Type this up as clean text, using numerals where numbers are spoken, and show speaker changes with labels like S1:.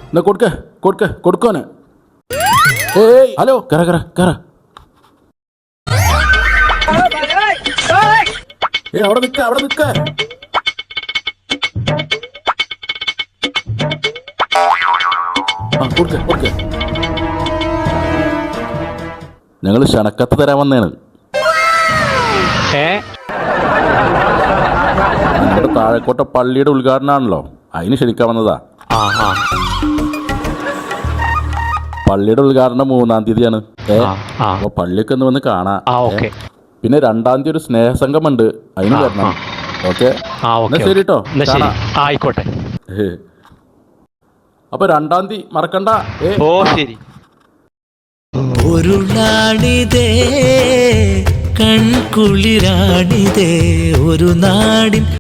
S1: എന്നാ കൊടുക്കോനെ. ഏയ് ഹലോ, കേറ. അവിടെ നിക്ക. കൊടുക്ക. ഞങ്ങള് ക്ഷണക്കത്ത് തരാൻ വന്നേണ്. നിങ്ങളുടെ താഴെക്കോട്ട പള്ളിയുടെ ഉദ്ഘാടനമാണല്ലോ, അതിന് ക്ഷണിക്കാൻ വന്നതാ. പള്ളിയുടെ ഉദ്ഘാടനം 3-ാം തീയതിയാണ്. അപ്പൊ പള്ളിയൊക്കെ ഒന്ന് വന്ന് കാണാം. പിന്നെ 2-ാം തീയതി ഒരു സ്നേഹസംഗമുണ്ട്, അതിന് വരണം. ഓക്കെ, ശരി കേട്ടോ,
S2: ആയിക്കോട്ടെ.
S1: അപ്പൊ 2-ാം തീയതി മറക്കണ്ട.
S2: ശരി.
S3: ഒരു നാടിതേ കൺകുളിരാണിതേ ഒരു നാടിൻ